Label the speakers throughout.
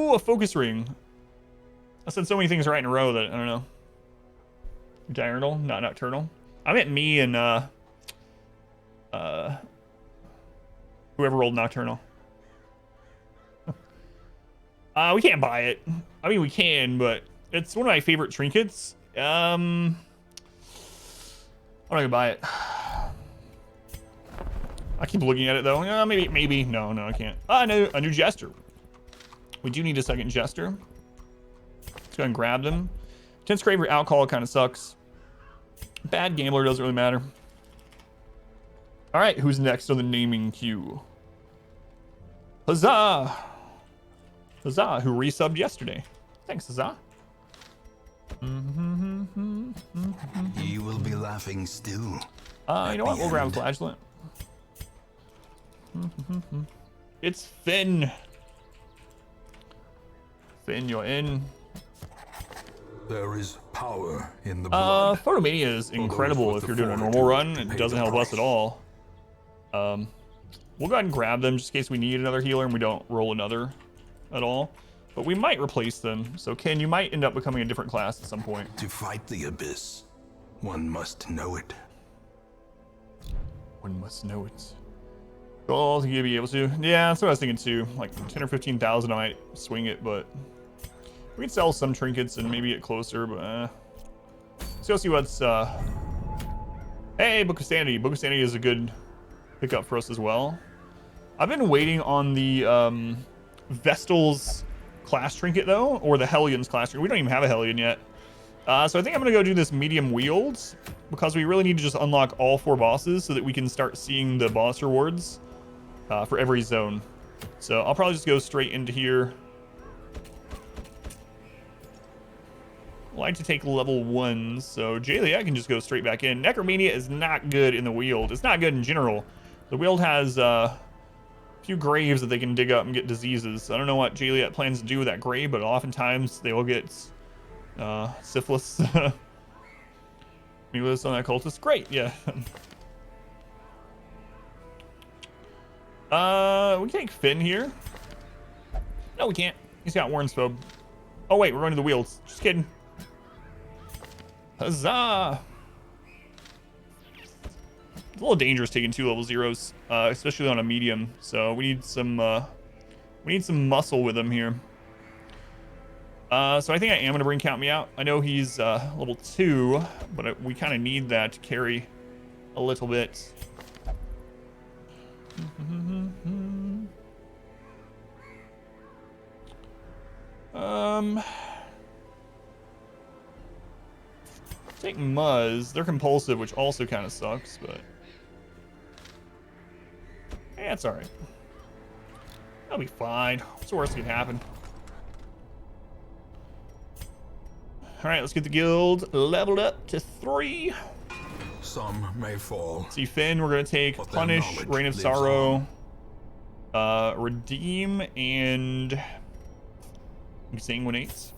Speaker 1: Ooh, a focus ring. I said so many things right in a row that I don't know. Diurnal, not nocturnal. I meant me and whoever rolled nocturnal. We can't buy it. I mean, we can, but it's one of my favorite trinkets. I'm not gonna buy it. I keep looking at it though. Maybe. No, I can't. No, a new jester. We do need a second jester. Let's go ahead and grab them. 10th Craver alcohol kind of sucks. Bad gambler doesn't really matter. All right, who's next on the naming queue? Huzzah! Huzzah, who resubbed yesterday. Thanks, Huzzah.
Speaker 2: He will be laughing still.
Speaker 1: You know what? We'll grab a flagellant. It's Finn. Finn, you're in.
Speaker 2: There is power in the blood.
Speaker 1: Photomania is incredible if you're doing a normal run. It doesn't help us at all. We'll go ahead and grab them just in case we need another healer and we don't roll another at all. But we might replace them. So Ken, you might end up becoming a different class at some point.
Speaker 2: To fight the abyss, one must know it.
Speaker 1: One must know it. Oh, think you'd be able to. Yeah, that's what I was thinking too. Like 10 or 15,000, I might swing it, but we can sell some trinkets and maybe get closer. But let's go see what's. Hey, Book of Sanity. Book of Sanity is a good pickup for us as well. I've been waiting on the Vestal's class trinket though, or the Hellion's class trinket. We don't even have a Hellion yet. So I think I'm gonna go do this medium wields because we really need to just unlock all 4 bosses so that we can start seeing the boss rewards for every zone. So I'll probably just go straight into here. I like to take level 1s, so Jaylee, I can just go straight back in. Necromania is not good in the wield. It's not good in general. The wield has a few graves that they can dig up and get diseases. I don't know what Jaylee plans to do with that grave, but oftentimes they will get syphilis. Melis on that cultist. Great, yeah. We can take Finn here. No, we can't. He's got Warren's Phobe. Oh wait, we're going to the wheels. Just kidding. Huzzah! It's a little dangerous taking 2 level 0s, especially on a medium. So we need some muscle with him here. So I think I am gonna bring Count Me Out. I know he's level 2, but we kind of need that to carry a little bit. Take Muzz. They're compulsive, which also kind of sucks, but yeah, it's all right. That'll be fine. What's the worst that can happen? All right, let's get the guild leveled up to 3.
Speaker 2: Some may fall.
Speaker 1: See, Finn, we're gonna take Punish, Reign of Sorrow, Redeem, and Exsanguinate.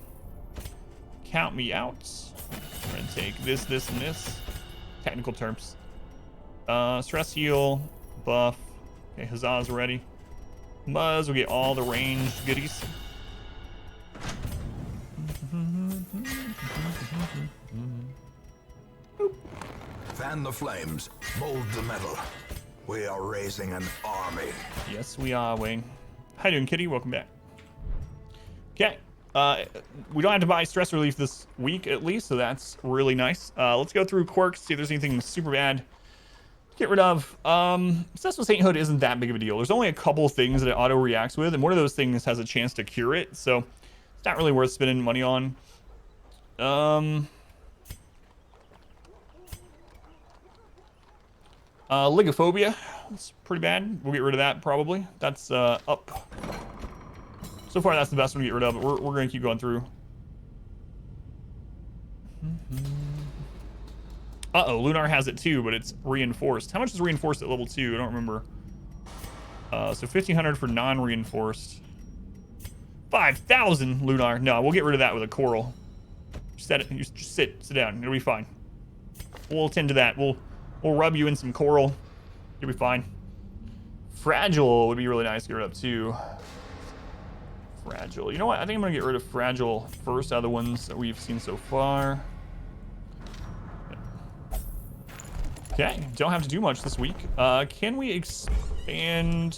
Speaker 1: Count Me Out. We're gonna take this, and this. Technical terms. Stress Heal, buff. Okay, Huzzah's ready. Muzz will get all the ranged goodies.
Speaker 2: Fan the flames, mold the metal. We are raising an army.
Speaker 1: Yes, we are, Wayne. How you doing, Kitty? Welcome back. Okay. We don't have to buy stress relief this week, at least, so that's really nice. Let's go through quirks, see if there's anything super bad to get rid of. Obsessed with Sainthood isn't that big of a deal. There's only a couple things that it auto reacts with, and one of those things has a chance to cure it, so it's not really worth spending money on. Ligophobia, it's pretty bad. We'll get rid of that probably. That's up. So far, that's the best one to get rid of, but we're going to keep going through. Uh-oh, Lunar has it too, but it's reinforced. How much is reinforced at level 2? I don't remember. So 1,500 for non-reinforced. 5,000 Lunar. No, we'll get rid of that with a coral. Just sit down. It'll be fine. We'll attend to that. We'll rub you in some coral. You'll be fine. Fragile would be really nice to get rid of too. Fragile. You know what? I think I'm gonna get rid of Fragile first out of the ones that we've seen so far. Okay, don't have to do much this week. Can we expand?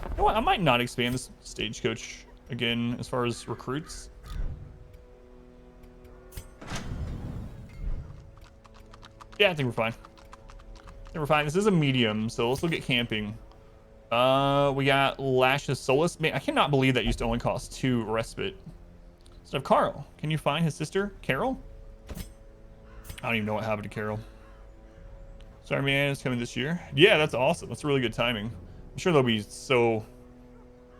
Speaker 1: You know what? I might not expand this Stagecoach again as far as recruits. Yeah, I think we're fine. I think we're fine. This is a medium, so let's look at camping. We got Lash's Solace. Man, I cannot believe that used to only cost 2 respite. Instead of Carl, can you find his sister, Carol? I don't even know what happened to Carol. Sorry, man, it's coming this year. Yeah, that's awesome. That's really good timing. I'm sure there'll be so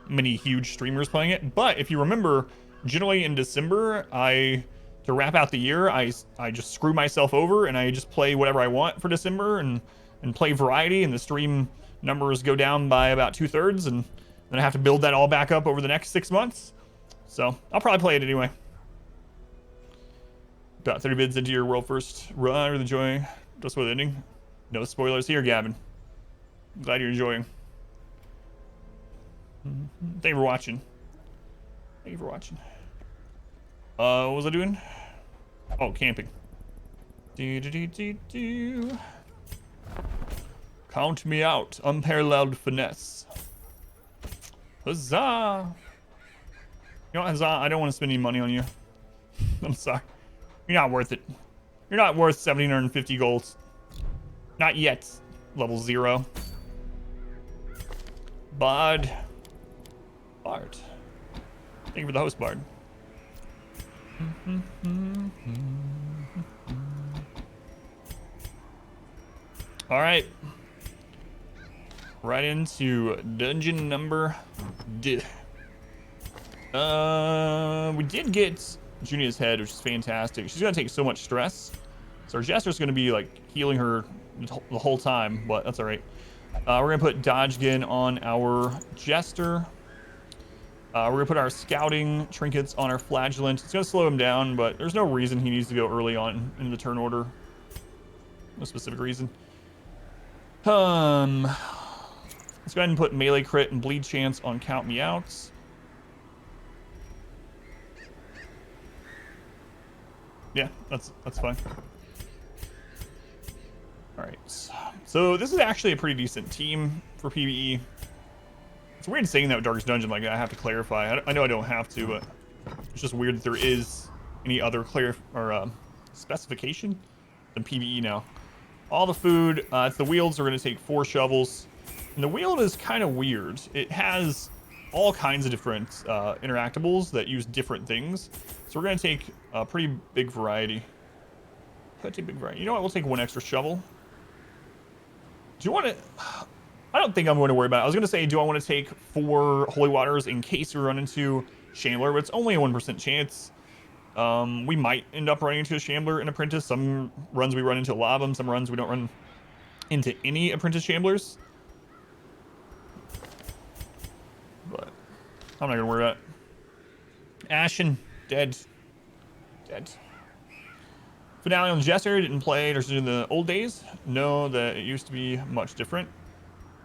Speaker 1: many huge streamers playing it. But if you remember, generally in December, to wrap out the year, I just screw myself over and I just play whatever I want for December and play variety, and the stream numbers go down by about 2/3, and then I have to build that all back up over the next 6 months. So I'll probably play it anyway. About 30 bids into your world first run. Really enjoying. Just with ending. No spoilers here, Gavin. Glad you're enjoying. Thank you for watching. Thank you for watching. What was I doing? Oh, camping. Count me out. Unparalleled finesse. Huzzah! You know what, Huzzah? I don't want to spend any money on you. I'm sorry. You're not worth it. You're not worth 1,750 golds. Not yet. Level 0. Bard. Bard. Thank you for the host, Bard. All right. Right into dungeon number D. We did get Junia's head, which is fantastic. She's gonna take so much stress. So our Jester's gonna be like healing her the whole time, but that's all right. We're gonna put Dodgekin on our Jester. We're gonna put our scouting trinkets on our Flagellant. It's gonna slow him down, but there's no reason he needs to go early on in the turn order. No specific reason. Let's go ahead and put melee crit and bleed chance on Count Me Out. Yeah, that's fine. All right, so this is actually a pretty decent team for PvE. It's weird saying that with Darkest Dungeon, like I have to clarify. I know I don't have to, but it's just weird that there is any other specification than PvE now. All the food, it's the wields are going to take 4 shovels. And the wield is kind of weird. It has all kinds of different interactables that use different things. So we're going to take a pretty big variety. Pretty big variety. You know what? We'll take 1 extra shovel. Do you want to... I don't think I'm going to worry about it. I was going to say, do I want to take 4 holy waters in case we run into Shambler, but it's only a 1% chance. We might end up running into a Shambler and Apprentice. Some runs we run into a lot of them. Some runs we don't run into any Apprentice Shamblers. But I'm not going to worry about it. Ashen, dead. Dead. Finale on the Jester, didn't play it in the old days. Know that it used to be much different.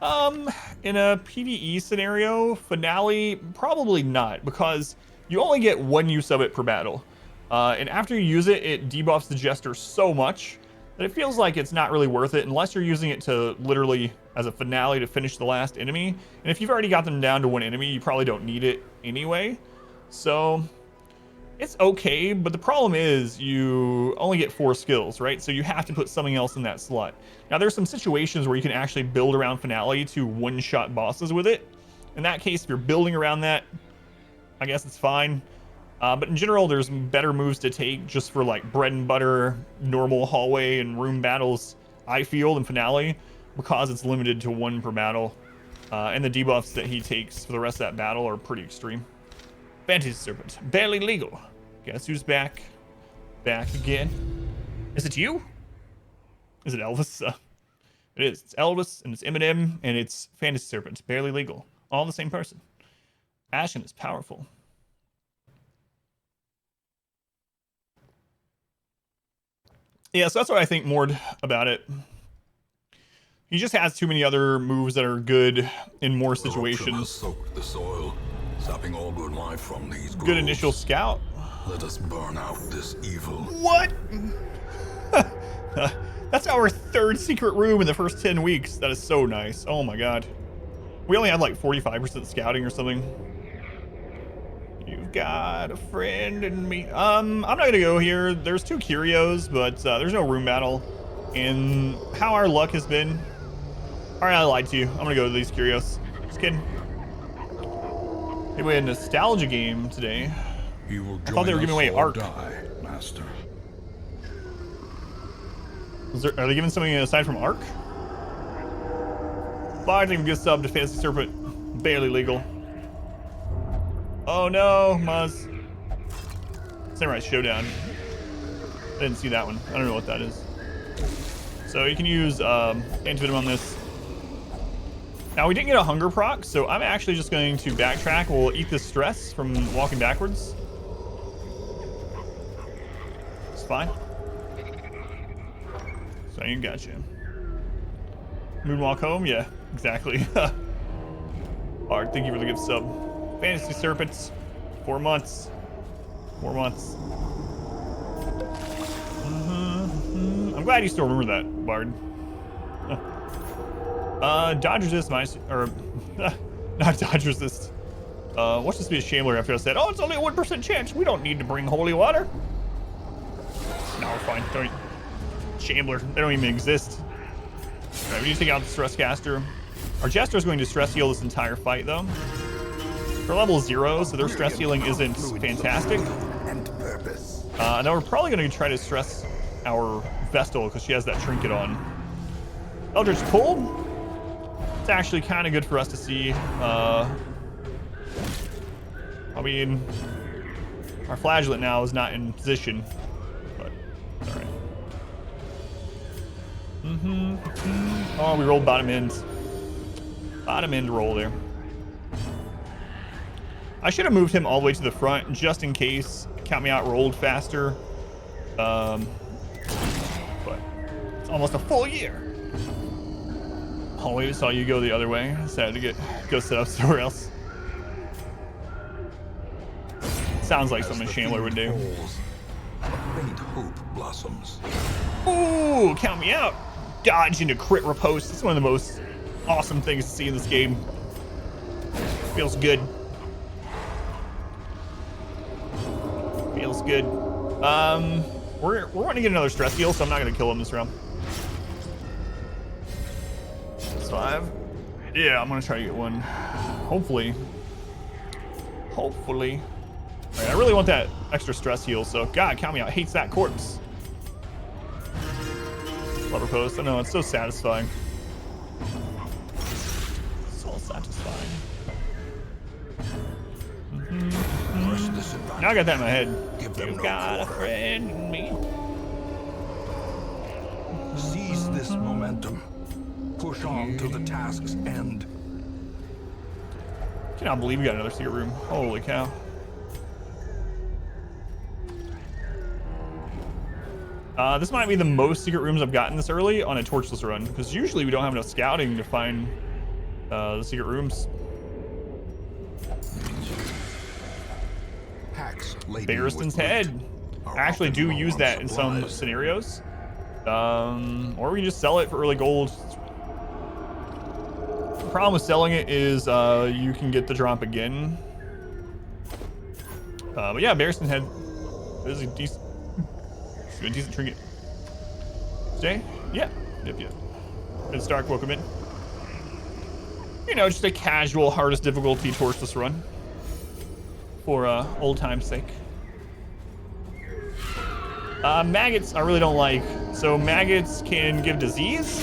Speaker 1: In a PvE scenario, Finale, probably not, because you only get 1 use of it per battle. And after you use it, it debuffs the Jester so much that it feels like it's not really worth it unless you're using it to literally as a finale to finish the last enemy. And if you've already got them down to 1 enemy, you probably don't need it anyway. So it's okay, but the problem is you only get 4 skills, right? So you have to put something else in that slot. Now there's some situations where you can actually build around Finale to one-shot bosses with it. In that case, if you're building around that, I guess it's fine. But in general, there's better moves to take just for like bread and butter, normal hallway and room battles, I feel, than Finale, because it's limited to 1 per battle. And the debuffs that he takes for the rest of that battle are pretty extreme. Fantasy Serpent, barely legal. Guess who's back? Back again. Is it you? Is it Elvis? It is. It's Elvis, and it's Eminem, and it's Fantasy Serpent, barely legal. All the same person. Ashen is powerful. Yeah, so that's what I think more about it. He just has too many other moves that are good in more situations.
Speaker 2: Soaked the soil. sapping all good life from these
Speaker 1: Good
Speaker 2: groves.
Speaker 1: initial scout.
Speaker 2: Let us burn out this evil.
Speaker 1: What? That's our 3rd secret room in the first 10 weeks. That is so nice. Oh my god. We only had like 45% scouting or something. You've got a friend in me. I'm not gonna go here. There's 2 curios, but there's no room battle. And how our luck has been. Alright, I lied to you. I'm gonna go to these curios. Just kidding. Hey, we had a nostalgia game today.
Speaker 2: You will
Speaker 1: I thought they were giving away Ark.
Speaker 2: Die, master.
Speaker 1: Are they giving something aside from Ark? Barging good sub to Fantasy Serpent. Barely legal. Oh no, Muzz. Samurai Showdown. I didn't see that one. I don't know what that is. So you can use antivenom on this. Now we didn't get a hunger proc, so I'm actually just going to backtrack. We'll eat this stress from walking backwards. It's fine. So you got you. Moonwalk home? Yeah, exactly. Alright, thank you for the good sub. Fantasy Serpents. 4 months. 4 months. I'm glad you still remember that, Bard. Dodge resist, or not dodge resist. Watch this be a Shambler after I said, oh, it's only a 1% chance. We don't need to bring holy water. No, we're fine. Don't. Shambler, they don't even exist. All right, we need to take out the stress caster. Our Jester is going to stress heal this entire fight, though. They're level 0, so their stress healing isn't fantastic. Now we're probably going to try to stress our Vestal because she has that trinket on. Eldritch Pull. It's actually kind of good for us to see. I mean, our Flagellant now is not in position, but all right. Oh, we rolled bottom end. Bottom end roll there. I should have moved him all the way to the front just in case Count Me Out rolled faster. But it's almost a full year. Always saw you go the other way. Decided to go set up somewhere else. Sounds like something Shambler would do.
Speaker 2: Faint hope blossoms.
Speaker 1: Ooh, Count Me Out. Dodge into crit riposte. It's one of the most awesome things to see in this game. Feels good. Feels good. We're going to get another stress heal, so I'm not going to kill him this round. 5. Yeah, I'm gonna try to get one. Hopefully. Hopefully. All right, I really want that extra stress heal, so God, Count Me Out hates that corpse. Lever post. I know, it's so satisfying. So satisfying. Now I got that in my head. You've got a friend in me.
Speaker 2: Seize this momentum. Push on to the task's end.
Speaker 1: Cannot believe we got another secret room. Holy cow. This might be the most secret rooms I've gotten this early on a torchless run, because usually we don't have enough scouting to find the secret rooms. Barristan's Head. I actually do use that in some scenarios. Or we can just sell it for early gold. The problem with selling it is you can get the drop again. But yeah, Barristan's Head is a decent trinket. Stay? Yeah. Yep. And Stark, welcome in. You know, just a casual, hardest difficulty torchless run. For old time's sake. Maggots I really don't like. So maggots can give disease,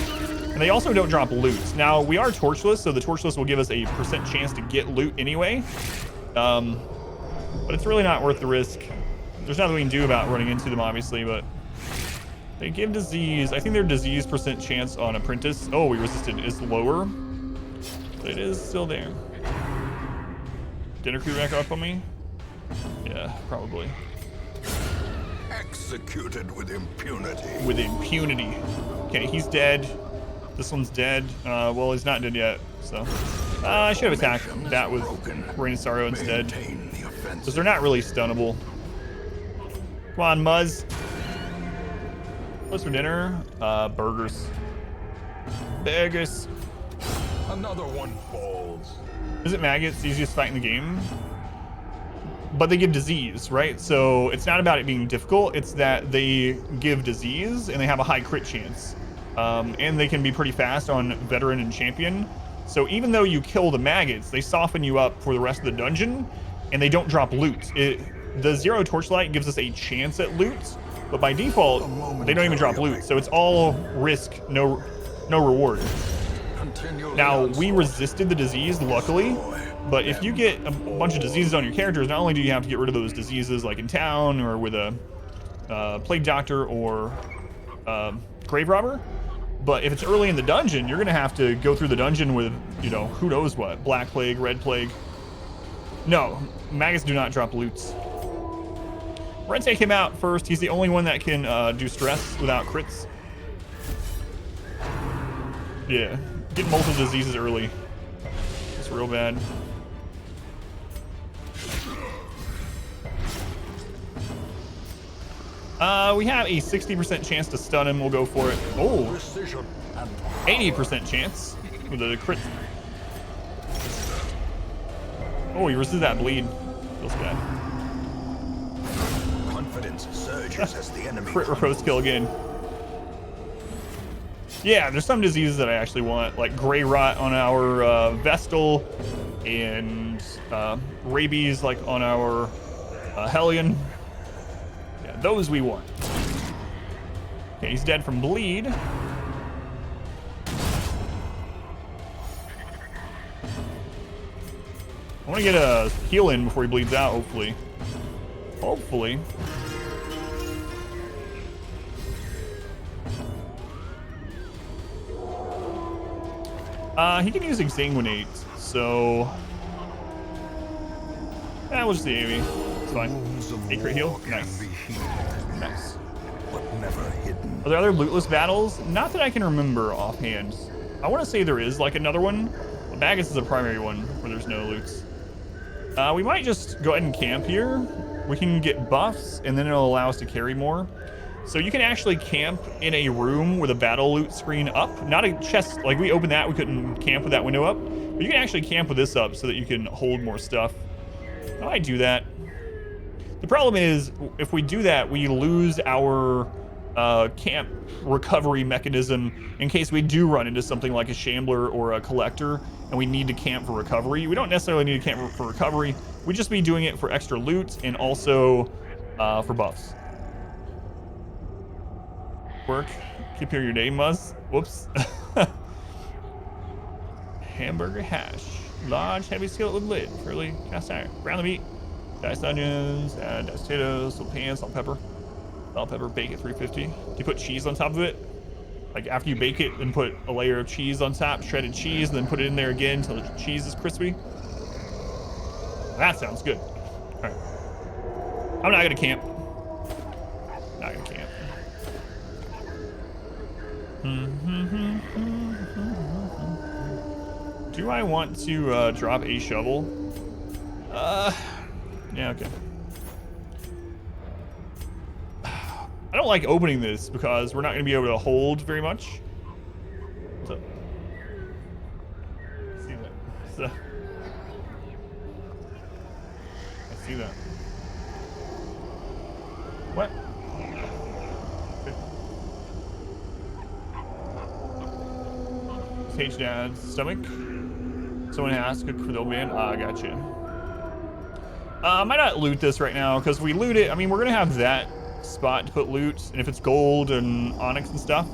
Speaker 1: and they also don't drop loot. Now we are torchless, so the torchless will give us a % chance to get loot anyway. But it's really not worth the risk. There's nothing we can do about running into them, obviously, but they give disease. I think their disease % chance on Apprentice, oh, we resisted, is lower, but it is still there. Dinner crew back up on me? Yeah, probably.
Speaker 2: Executed with impunity.
Speaker 1: With impunity. Okay, he's dead. This one's dead. Well, he's not dead yet, so. I should have attacked that with Rain of Sorrow instead, because they're not really stunnable. Come on, Muzz. What's for dinner? Burgers. Burgers.
Speaker 2: Another one falls.
Speaker 1: Isn't maggots the easiest fight in the game? But they give disease, right? So it's not about it being difficult. It's that they give disease and they have a high crit chance. And they can be pretty fast on veteran and champion. So even though you kill the maggots, they soften you up for the rest of the dungeon and they don't drop loot. The 0 torchlight gives us a chance at loot, but by default, they don't even drop loot. So it's all risk, no reward. Now, we resisted the disease, luckily. But if you get a bunch of diseases on your characters, not only do you have to get rid of those diseases like in town or with a plague doctor or grave robber, but if it's early in the dungeon, you're gonna have to go through the dungeon with, you know, who knows what, black plague, red plague. No, maggots do not drop loots. Rente came out first. He's the only one that can do stress without crits. Yeah, get multiple diseases early. It's real bad. We have a 60% chance to stun him. We'll go for it. Oh, 80% chance with a crit. Oh, he resisted that bleed. Feels bad.
Speaker 2: Confidence surges as the enemy.
Speaker 1: Crit repose kill again. Yeah, there's some diseases that I actually want, like gray rot on our Vestal, and rabies like on our Hellion. Yeah, those we want. Okay, he's dead from bleed. I want to get a heal in before he bleeds out, hopefully. Hopefully. He can use Exsanguinate, so... we'll just do AV. It's fine. 8 crit heal. Nice. Nice.
Speaker 2: But never hidden.
Speaker 1: Are there other lootless battles? Not that I can remember offhand. I want to say there is like another one. Magus is a primary one where there's no loots. We might just go ahead and camp here. We can get buffs, and then it'll allow us to carry more. So you can actually camp in a room with a battle loot screen up. Not a chest, like we opened that, we couldn't camp with that window up. But you can actually camp with this up so that you can hold more stuff. I might do that. The problem is, if we do that, we lose our camp recovery mechanism in case we do run into something like a Shambler or a Collector, and we need to camp for recovery. We don't necessarily need to camp for recovery. We'd just be doing it for extra loot and also for buffs. Work. Keep here your day, Muzz. Whoops. Hamburger hash. Large, heavy skillet with lid. Fairly cast iron. Brown the meat. Diced onions. Diced potatoes. Salt pan. Salt pepper. Salt pepper. Bake it 350. Do you put cheese on top of it? Like after you bake it, then put a layer of cheese on top, shredded cheese, and then put it in there again until the cheese is crispy. That sounds good. All right. I'm not gonna camp. Not gonna camp. Do I want to drop a shovel? Yeah, okay. I don't like opening this because we're not going to be able to hold very much. What's up? I see that. So, I see that. What? H Dad's stomach. Someone asked, cook for the old man. I got you. I might not loot this right now because we loot it. I mean, we're gonna have that spot to put loot, and if it's gold and onyx and stuff.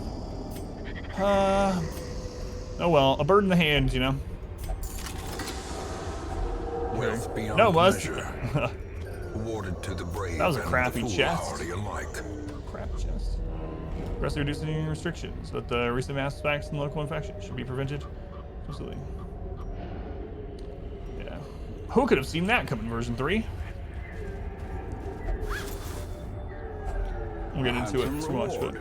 Speaker 1: Oh well, a bird in the hand, you know.
Speaker 2: Wealth beyond
Speaker 1: no, Muzz.
Speaker 2: Awarded to the brave.
Speaker 1: That was a crappy
Speaker 2: and the
Speaker 1: chest.
Speaker 2: foolhardy alike.
Speaker 1: Crappy chest. Aggressively reducing restrictions, but the recent mass spikes in local infection should be prevented. Absolutely. Yeah. Who could have seen that come in version 3? We'll get into it too much, but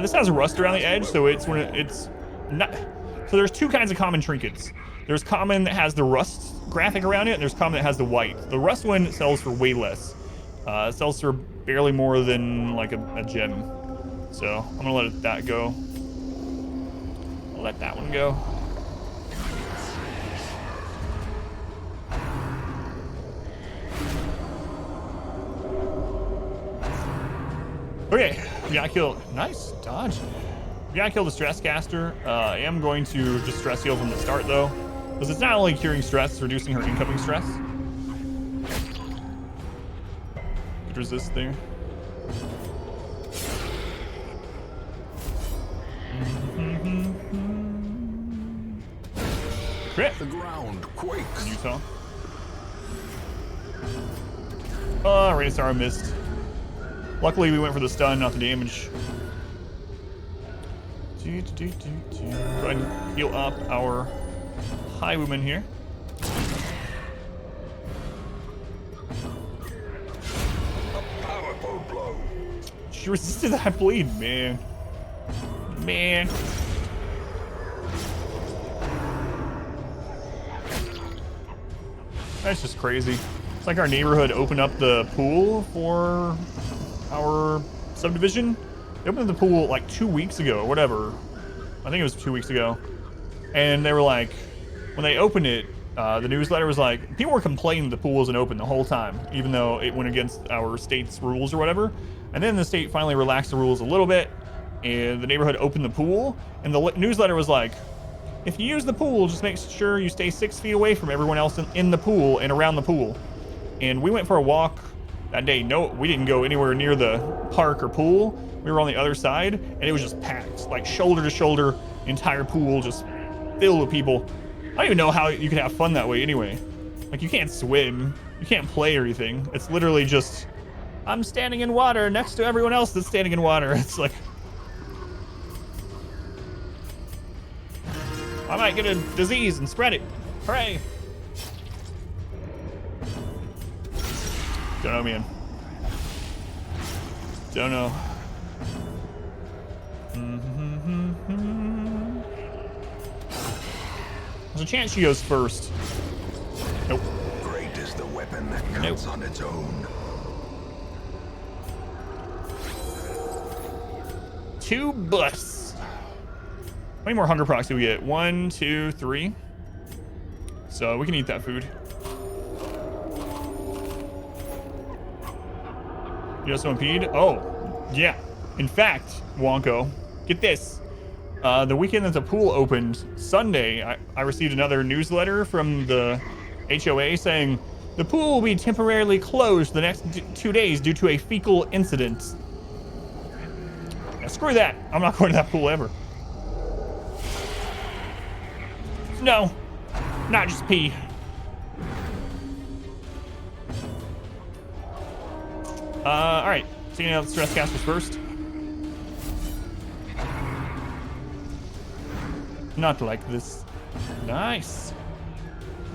Speaker 1: this has a rust around the edge, so it's when it's not. So there's two kinds of common trinkets. There's common that has the rust graphic around it, and there's common that has the white. The rust one sells for way less. It sells for barely more than like a gem. So I'm gonna let that go. I'll let that one go. Okay, we gotta kill. Nice dodge. We gotta kill the stress caster. I am going to just stress heal from the start though, because it's not only curing stress, it's reducing her incoming stress. Good resist there. Crit.
Speaker 2: The ground quakes.
Speaker 1: Utah. Oh, Rainisaur missed. Luckily, we went for the stun, not the damage. Go ahead and heal up our high woman here.
Speaker 2: A powerful blow.
Speaker 1: She resisted that bleed, man. Man. That's just crazy. It's like our neighborhood opened up the pool for our subdivision. They opened the pool like 2 weeks ago, or whatever. I think it was 2 weeks ago. And they were like, when they opened it, the newsletter was like, people were complaining the pool wasn't open the whole time, even though it went against our state's rules or whatever. And then the state finally relaxed the rules a little bit, and the neighborhood opened the pool. And the newsletter was like, if you use the pool, just make sure you stay 6 feet away from everyone else in the pool and around the pool. And we went for a walk that day. No, we didn't go anywhere near the park or pool. We were on the other side, and it was just packed, like shoulder to shoulder, entire pool just filled with people. I don't even know how you could have fun that way anyway. Like, you can't swim, you can't play or anything. It's literally just, I'm standing in water next to everyone else that's standing in water. It's like, I might get a disease and spread it. Hooray. Don't know, man. Don't know. There's a chance she goes first. Nope.
Speaker 2: Great is the weapon that counts on its own.
Speaker 1: 2 busts. How many more hunger procs do we get? 1, 2, 3. So we can eat that food. You know someone peed? Oh, yeah. In fact, Wonko, get this. The weekend that the pool opened, Sunday, I received another newsletter from the HOA saying the pool will be temporarily closed the next 2 days due to a fecal incident. Now, screw that. I'm not going to that pool ever. No, not just pee. All right, taking out the stress casters first. Not like this. Nice.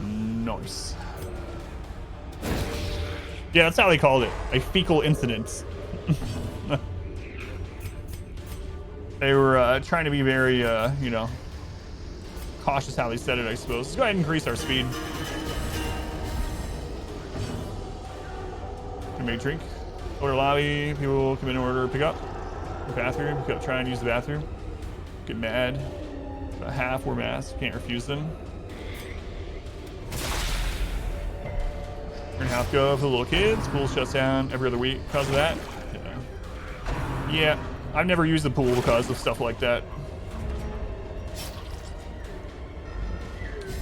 Speaker 1: Nice. Yeah, that's how they called it. A fecal incident. They were trying to be very, you know, cautious how they said it, I suppose. Let's go ahead and increase our speed. Can make a drink. Order lobby. People come in and order, pick up. The bathroom. Pick up, try and use the bathroom. Get mad. About half were masked. Can't refuse them. Turn half go for the little kids. Pool shuts down every other week because of that. Yeah, I've never used the pool because of stuff like that.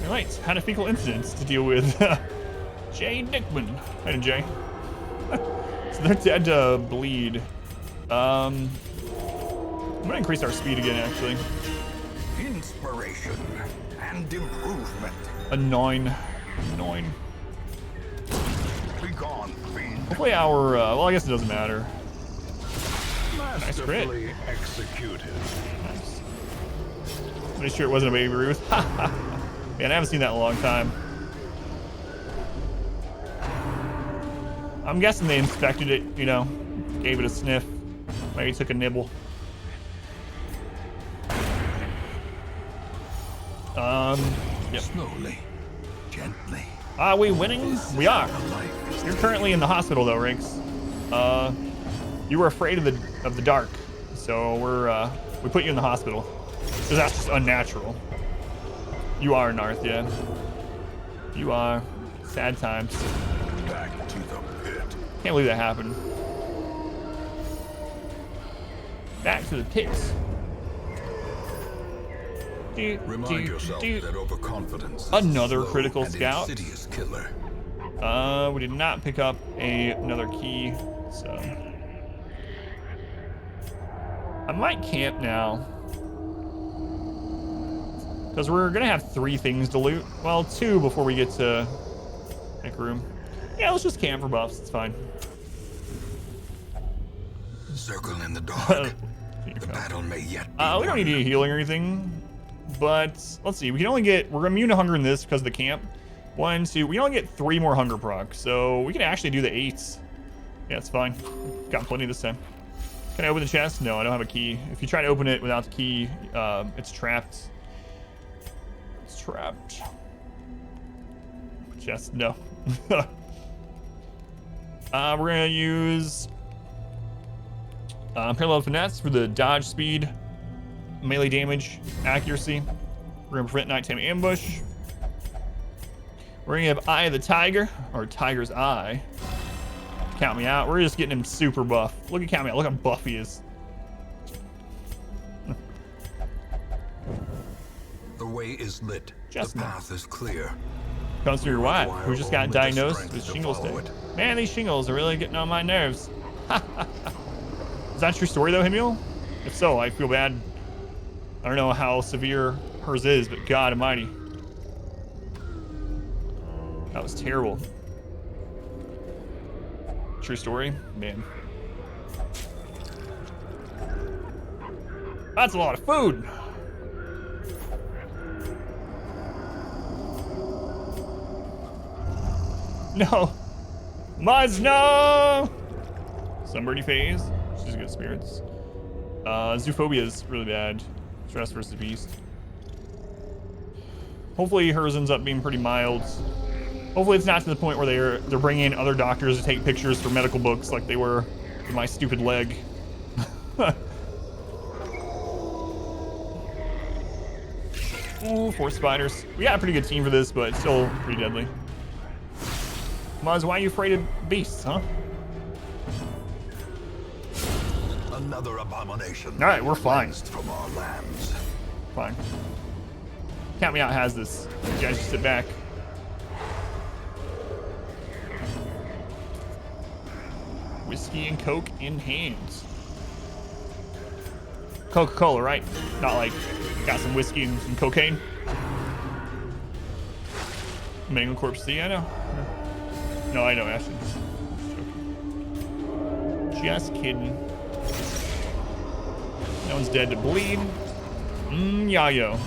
Speaker 1: Alright, had a fecal incident to deal with. Jay Dickman. Hey, Jay. So they're dead to bleed. I'm gonna increase our speed again, actually.
Speaker 2: Inspiration and improvement.
Speaker 1: A 9. 9.
Speaker 2: Be gone, fiend.
Speaker 1: Hopefully our, well, I guess it doesn't matter. Nice crit.
Speaker 2: Masterfully executed.
Speaker 1: Nice. Make sure it wasn't a Baby Ruth. Man, I haven't seen that in a long time. I'm guessing they inspected it, you know, gave it a sniff. Maybe took a nibble. Yep.
Speaker 2: Slowly, gently.
Speaker 1: Are we winning? We are. You're currently in the hospital though, Rinks. You were afraid of the dark, so we put you in the hospital. Because that's just unnatural. You are Narth, yeah. You are. Sad times.
Speaker 2: Back to the pit.
Speaker 1: Can't believe that happened. Back to the pits.
Speaker 2: Remind yourself that overconfidence is
Speaker 1: Another
Speaker 2: a slow
Speaker 1: critical
Speaker 2: and
Speaker 1: scout.
Speaker 2: insidious killer.
Speaker 1: We did not pick up another key, so I might camp now. Because we're gonna have 3 things to loot. Well, 2 before we get to Nick room. Yeah, let's just camp for buffs, it's fine.
Speaker 2: Circle in the dark.
Speaker 1: Here you
Speaker 2: The
Speaker 1: go.
Speaker 2: battle may yet be
Speaker 1: We don't need any healing or anything, but let's see. We can only we're immune to hunger in this because of the camp. 1, 2. We only get 3 more hunger proc, so we can actually do the 8s. Yeah, it's fine. Got plenty this time. Can I open the chest? No, I don't have a key. If you try to open it without the key, it's trapped. It's trapped. Chest, no. We're gonna use parallel finesse for the dodge speed, melee damage, accuracy. We're gonna prevent nighttime ambush. We're gonna have Eye of the Tiger, or Tiger's Eye. Count me out. We're just getting him super buff. Look at Count me out. Look how buff he is.
Speaker 2: The way is lit.
Speaker 1: Just
Speaker 2: the path is clear.
Speaker 1: Comes through your wife, who just got
Speaker 2: Only the
Speaker 1: diagnosed
Speaker 2: strength
Speaker 1: with
Speaker 2: to
Speaker 1: shingles
Speaker 2: follow
Speaker 1: today.
Speaker 2: it.
Speaker 1: Man, these shingles are really getting on my nerves. Is that a true story though, Himul? If so, I feel bad. I don't know how severe hers is, but God almighty. That was terrible. True story? Man. That's a lot of food. No. Muzz, no! Sunbirdie phase. She's good spirits. Zoophobia is really bad. Stress versus beast. Hopefully hers ends up being pretty mild. Hopefully it's not to the point where they're bringing in other doctors to take pictures for medical books like they were with my stupid leg. Ooh, 4 spiders. We got a pretty good team for this, but it's still pretty deadly. Muzz, why are you afraid of beasts, huh?
Speaker 2: Another abomination.
Speaker 1: All right, we're fine.
Speaker 2: cleansed from our lands.
Speaker 1: Fine. Count me out has this. You guys just sit back. Whiskey and Coke in hands. Coca-Cola, right? Not like got some whiskey and some cocaine. Mangled corpse. See, I know. No, I know, Ashton. Just kidding. No one's dead to bleed. Yayo.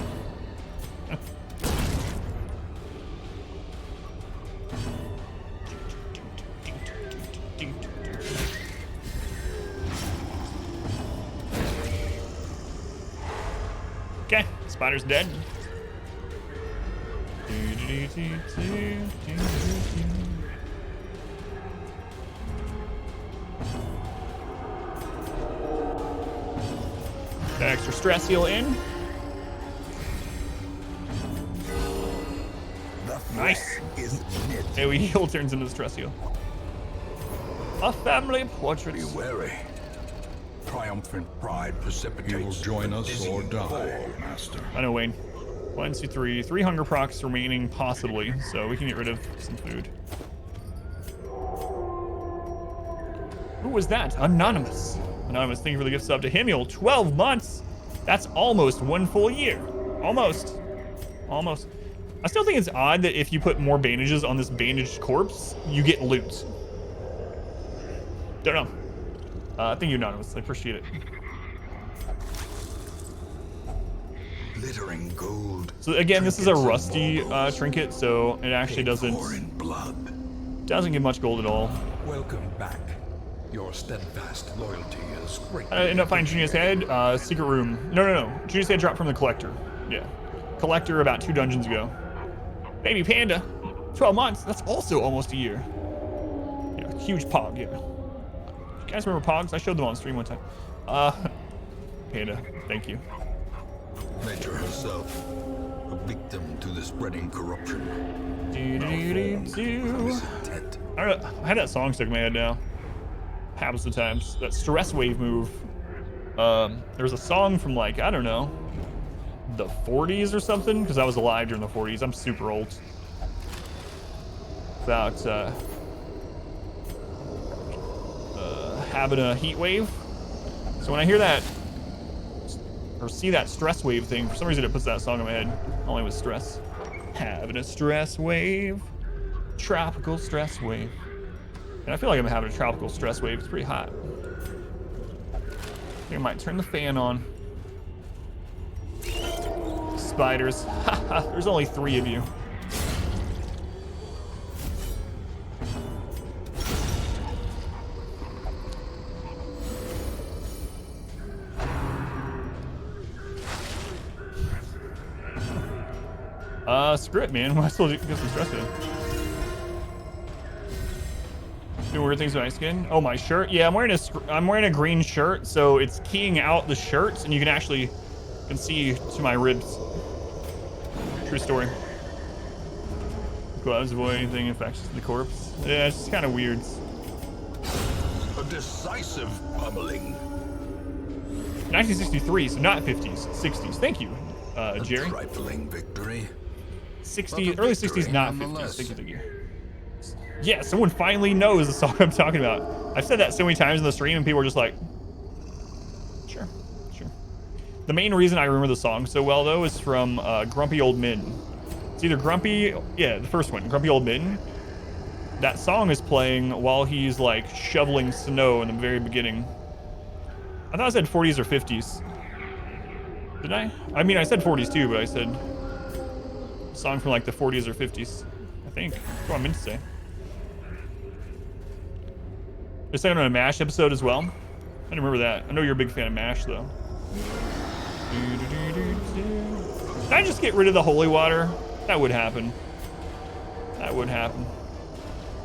Speaker 1: Okay, spider's dead. Got extra stress heal in. Nice. Hey, we heal turns into stress heal. A family portrait.
Speaker 2: Be wary. Triumphant pride precipitates.
Speaker 3: You will join
Speaker 2: the
Speaker 3: us
Speaker 2: dizzy
Speaker 3: or die,
Speaker 2: fall.
Speaker 3: Master.
Speaker 1: I know, Wayne. 1, 2, 3. 3 hunger procs remaining, possibly. So we can get rid of some food. Who was that? Anonymous. Anonymous, thank you for the gift sub to Himul. 12 months. That's almost 1 full year. Almost. Almost. I still think it's odd that if you put more bandages on this bandaged corpse, you get loot. Don't know. Thank you, Anonymous. I appreciate it.
Speaker 2: Glittering gold.
Speaker 1: So again, this is a rusty trinket, so it actually doesn't give much gold at all.
Speaker 3: Welcome back. Your steadfast loyalty is great.
Speaker 1: I ended up finding Junior's head, secret room. No. Junior's head dropped from the collector. Yeah. collector about 2 dungeons ago. Baby panda, 12 months. That's also almost a year. Yeah, huge pog. Yeah. You guys remember pogs? I showed them on stream one time. Panda, thank you.
Speaker 2: Nature herself, a victim to the spreading corruption. Misintent.
Speaker 1: I had that song stuck in my head now. Happens sometimes. That stress wave move. There's a song from like, I don't know, the 40s or something, because I was alive during the 40s. I'm super old. About having a heat wave. So when I hear that or see that stress wave thing, for some reason it puts that song in my head. Only with stress. Having a stress wave. Tropical stress wave. And I feel like I'm having a tropical stress wave. It's pretty hot. I think I might turn the fan on. Spiders. Haha, there's only 3 of you. Screw it, man. I still get some stress in. Doing weird things with my skin. Oh, my shirt. Yeah, I'm wearing a green shirt, so it's keying out the shirts, and you can actually see to my ribs. True story. Gloves avoid anything infectious in the corpse. Yeah, it's just kind of weird.
Speaker 2: A decisive pummeling.
Speaker 1: 1963, so not 50s, 60s. Thank you, Jerry.
Speaker 2: A trifling victory.
Speaker 1: 60s, early 60s, not 50s. Thank you. Yeah, someone finally knows the song I'm talking about. I've said that so many times in the stream, and people are just like, sure. The main reason I remember the song so well, though, is from Grumpy Old Men. It's either the first one, Grumpy Old Men. That song is playing while he's like shoveling snow in the very beginning. I thought I said 40s or 50s. Did I? I mean, I said 40s too, but I said a song from like the 40s or 50s. I think. That's what I meant to say. They're saying on a MASH episode as well. I didn't remember that. I know you're a big fan of MASH, though. Did I just get rid of the holy water? That would happen.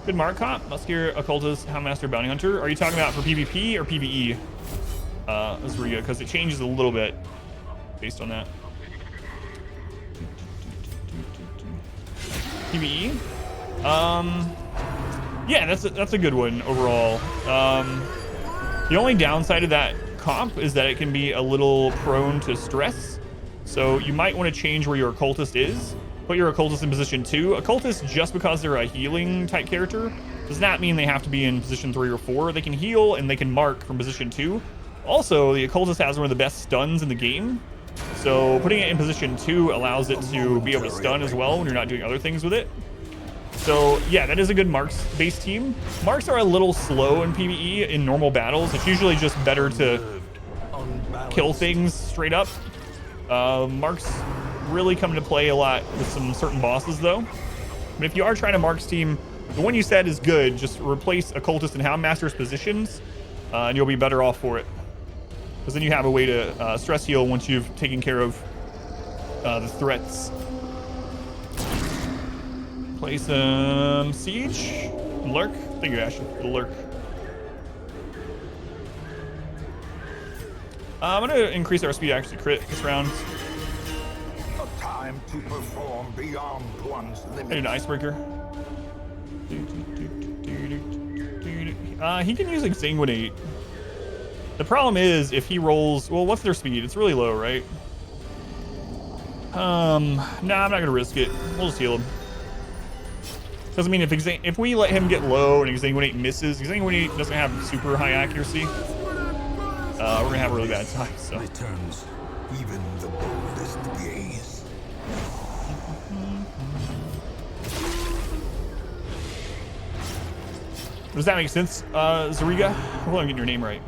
Speaker 1: Good mark comp. Musketeer, Occultist, Houndmaster, Bounty Hunter. Are you talking about for PvP or PvE? That's really good, because it changes a little bit based on that. PvE? Yeah, that's a good one overall. The only downside of that comp is that it can be a little prone to stress. So you might want to change where your occultist is. Put your occultist in position 2. Occultist, just because they're a healing type character, does not mean they have to be in position 3 or 4. They can heal and they can mark from position 2. Also, the occultist has one of the best stuns in the game. So putting it in position 2 allows it to be able to stun as well when you're not doing other things with it. So yeah, that is a good marks-based team. Marks are a little slow in PvE in normal battles. It's usually just better to kill things straight up. Marks really come into play a lot with some certain bosses though. But if you are trying to marks team, the one you said is good. Just replace Occultist and Houndmaster's positions, and you'll be better off for it. Because then you have a way to stress heal once you've taken care of the threats. Play some Siege. Lurk. Thank you, Ashley, for the Lurk. I'm going to increase our speed actually crit this round.
Speaker 2: A time to perform beyond one's
Speaker 1: I need
Speaker 2: limits.
Speaker 1: an Icebreaker. He can use Exsanguinate. The problem is if he rolls... Well, what's their speed? It's really low, right? Nah, I'm not going to risk it. We'll just heal him. Because, I mean, if we let him get low and Exsanguinate misses, Exsanguinate doesn't have super high accuracy. We're going to have a really bad time, so...
Speaker 2: Returns even the boldest gaze.
Speaker 1: Does that make sense, Zariga? Hopefully I'm getting your name right.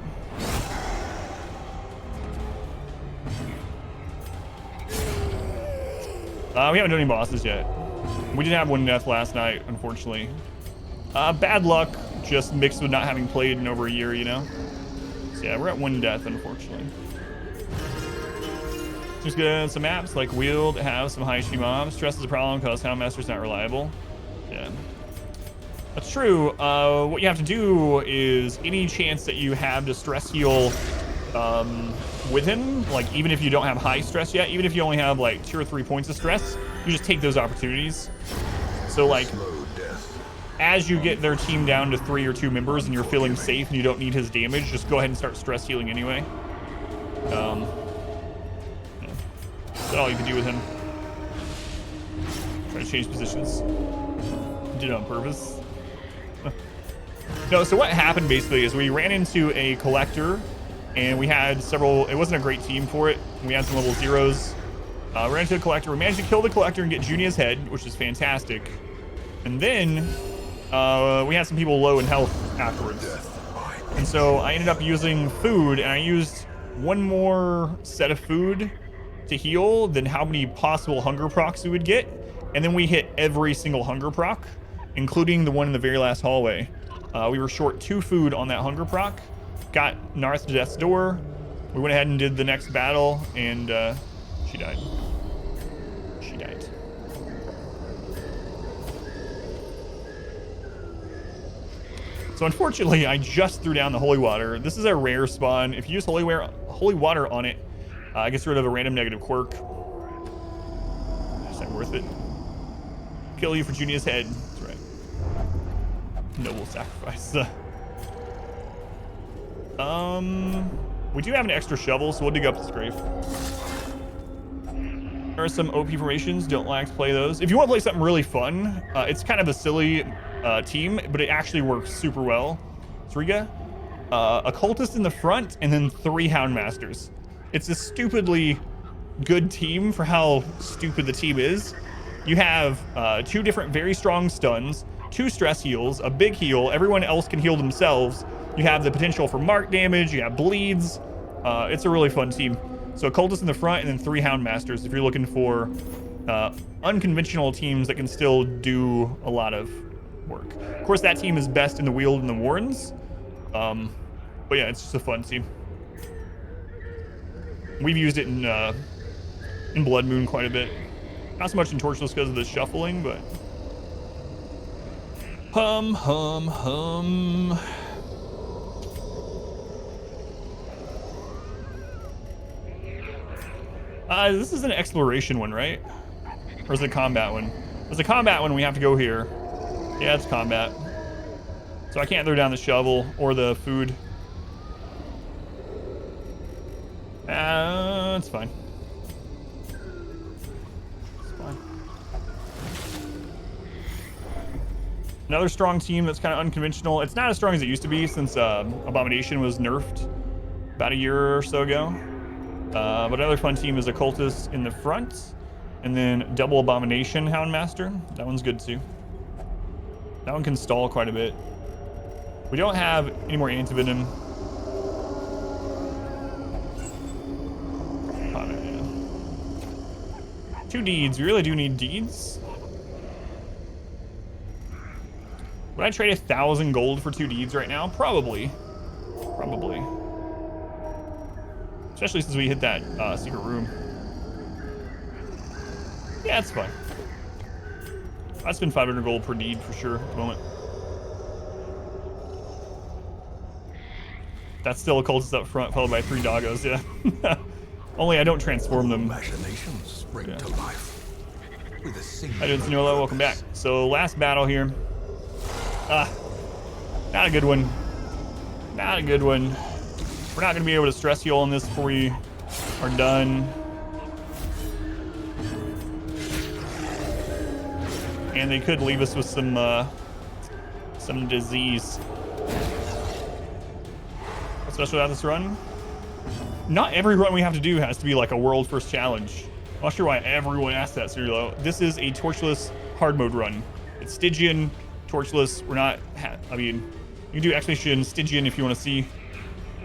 Speaker 1: We haven't done any bosses yet. We did have one death last night, unfortunately. Bad luck, just mixed with not having played in over a year, you know? So yeah, we're at one death, unfortunately. Just good some maps like Wield have some high HP mobs. Stress is a problem because Houndmaster's not reliable. Yeah. That's true. What you have to do is any chance that you have to stress heal with him, like even if you don't have high stress yet, even if you only have like 2 or 3 points of stress, you just take those opportunities. So like as you get their team down to 3 or 2 members and you're feeling safe and you don't need his damage, just go ahead and start stress healing anyway. Yeah. That's all you can do with him. Try to change positions. Did it on purpose. No, so what happened basically is we ran into a collector and we had several, it wasn't a great team for it. We had some level 0s. Ran into a collector. We managed to kill the collector and get Junia's head, which is fantastic. And then we had some people low in health afterwards. And so I ended up using food, and I used 1 more set of food to heal than how many possible hunger procs we would get. And then we hit every single hunger proc, including the one in the very last hallway. We were short 2 food on that hunger proc, got Narth to death's door. We went ahead and did the next battle, and she died. She died. So unfortunately, I just threw down the holy water. This is a rare spawn. If you use holy water on it, it gets rid of a random negative quirk. Is that worth it? Kill you for Junia's head. That's right. Noble sacrifice. We do have an extra shovel, so we'll dig up this grave. There are some OP formations. Don't like to play those. If you want to play something really fun, it's kind of a silly team, but it actually works super well. Sriga, a cultist in the front, and then 3 Houndmasters. It's a stupidly good team for how stupid the team is. You have 2 different very strong stuns, 2 stress heals, a big heal. Everyone else can heal themselves. You have the potential for mark damage. You have bleeds. It's a really fun team. So a cultist in the front and then 3 Houndmasters if you're looking for unconventional teams that can still do a lot of work. Of course, that team is best in the Wield and the Wardens. But yeah, it's just a fun team. We've used it in Blood Moon quite a bit. Not so much in Torchless because of the shuffling, but... Hum, hum, hum. This is an exploration one, right? Or is it a combat one? There's a combat one, we have to go here. Yeah, it's combat. So I can't throw down the shovel or the food. It's fine. It's fine. Another strong team that's kind of unconventional. It's not as strong as it used to be since Abomination was nerfed about a year or so ago. But another fun team is a cultist in the front, and then double Abomination Houndmaster. That one's good too. That one can stall quite a bit. We don't have any more anti-venom. Oh, man. 2 deeds. We really do need deeds. Would I trade 1,000 gold for 2 deeds right now? Probably. Probably. Especially since we hit that secret room. Yeah, it's fine. I spend 500 gold per deed for sure at the moment. That's still a cultist up front, followed by 3 doggos, yeah. Only I don't transform them.
Speaker 2: Imaginations spring to life. With a
Speaker 1: Hi, doing Sinola, welcome back. So last battle here. Not a good one. Not a good one. We're not going to be able to stress heal on this before we are done. And they could leave us with some disease. Especially without this run. Not every run we have to do has to be like a world first challenge. I'm not sure why everyone asked that, Cyrilo. This is a torchless hard mode run. It's Stygian, torchless. We're not, I mean, you can do Expedition Stygian if you want to see.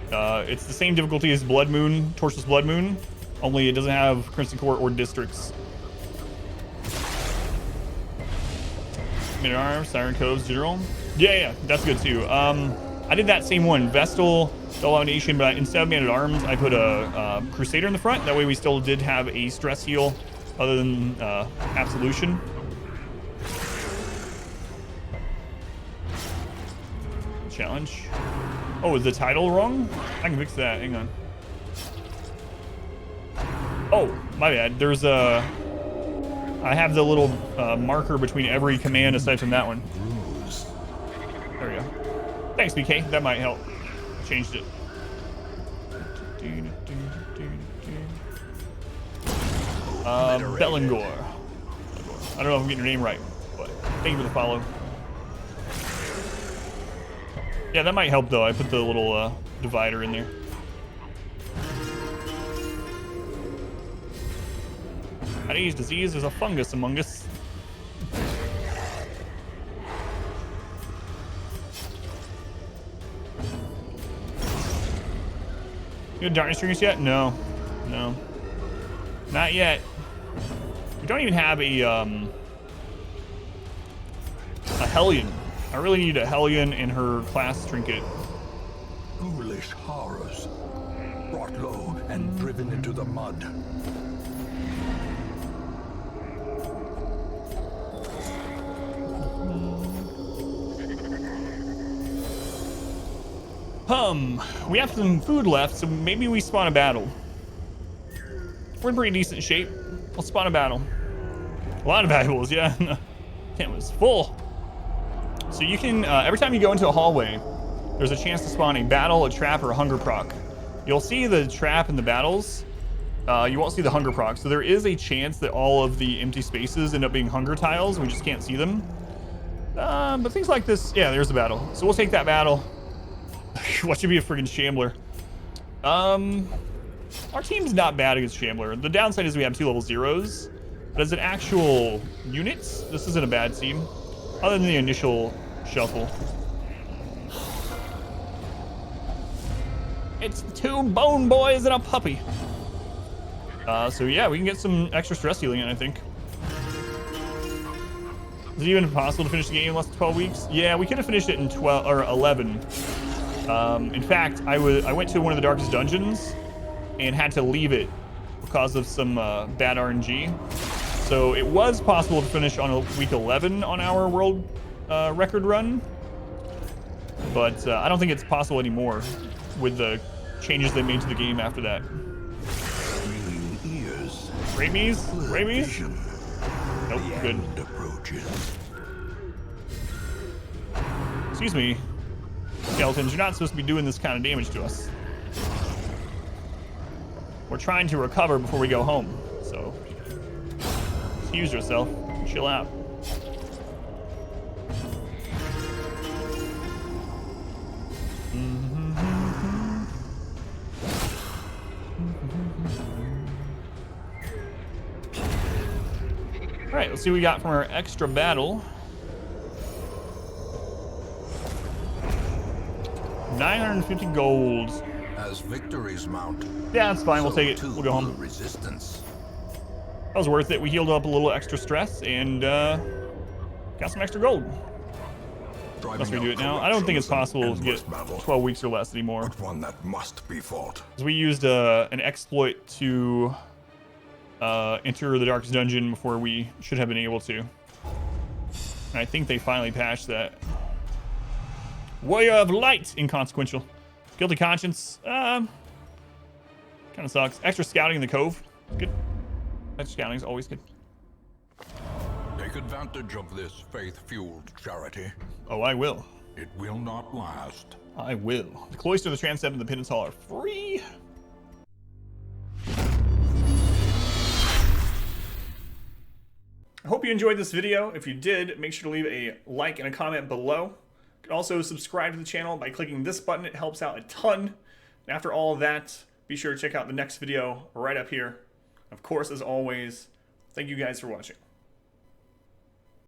Speaker 1: It's the same difficulty as Blood Moon, Torchless Blood Moon, only it doesn't have Crimson Court or districts. Mid-arms, Siren Coves, General. Yeah, that's good too. I did that same one, Vestal, Domination, but instead of Man-at-Arms, I put a Crusader in the front. That way we still did have a stress heal other than Absolution. Challenge. Oh, is the title wrong? I can fix that. Hang on. Oh, my bad. There's a... I have the little marker between every command aside from that one. There we go. Thanks, BK. That might help. Changed it. Bellingor. I don't know if I'm getting your name right, but thank you for the follow. Yeah, that might help though. I put the little divider in there. Hades disease is a fungus among us. You have darkness triggers yet? No. No. Not yet. We don't even have a Hellion. I really need a Hellion in her class trinket.
Speaker 2: Ghoulish horrors, brought low and driven into the mud.
Speaker 1: We have some food left, so maybe we spawn a battle. We're in pretty decent shape. Let's spawn a battle. A lot of valuables, yeah. It was full. So you can, every time you go into a hallway, there's a chance to spawn a battle, a trap, or a hunger proc. You'll see the trap in the battles. You won't see the hunger proc. So there is a chance that all of the empty spaces end up being hunger tiles. We just can't see them. But things like this, yeah, there's the battle. So we'll take that battle. What should be a friggin' Shambler? Our team's not bad against Shambler. The downside is we have 2 level 0s. But as an actual unit, this isn't a bad team. Other than the initial shuffle. It's 2 bone boys and a puppy. So yeah, we can get some extra stress healing in, I think. Is it even possible to finish the game in less than 12 weeks? Yeah, we could have finished it in 12 or 11. In fact, I went to one of the darkest dungeons and had to leave it because of some bad RNG. So it was possible to finish on week 11 on our world record run, but I don't think it's possible anymore with the changes they made to the game after that. Rabies? Rabies? Nope, good. Excuse me, skeletons, you're not supposed to be doing this kind of damage to us. We're trying to recover before we go home, so excuse yourself, chill out. All right, let's see what we got from our extra battle. 950 gold.
Speaker 2: As victories mount,
Speaker 1: yeah, that's fine. We'll take it. We'll go home.
Speaker 2: Resistance.
Speaker 1: That was worth it. We healed up a little extra stress and got some extra gold. Let's redo it now. I don't think it's possible to get 12 weeks or less anymore.
Speaker 2: But one that must be fought.
Speaker 1: We used an exploit to enter the darkest dungeon before we should have been able to. And I think they finally patched that. Warrior of Light, inconsequential. Guilty Conscience, kind of sucks. Extra scouting in the cove, good. Extra scouting is always good.
Speaker 2: Take advantage of this faith-fueled charity.
Speaker 1: Oh, I will.
Speaker 2: It will not last.
Speaker 1: I will. The Cloister, the Transept, and the Penance Hall are free. I hope you enjoyed this video. If you did, make sure to leave a like and a comment below. You can also subscribe to the channel by clicking this button. It helps out a ton. And after all of that, be sure to check out the next video right up here. Of course, as always, thank you guys for watching.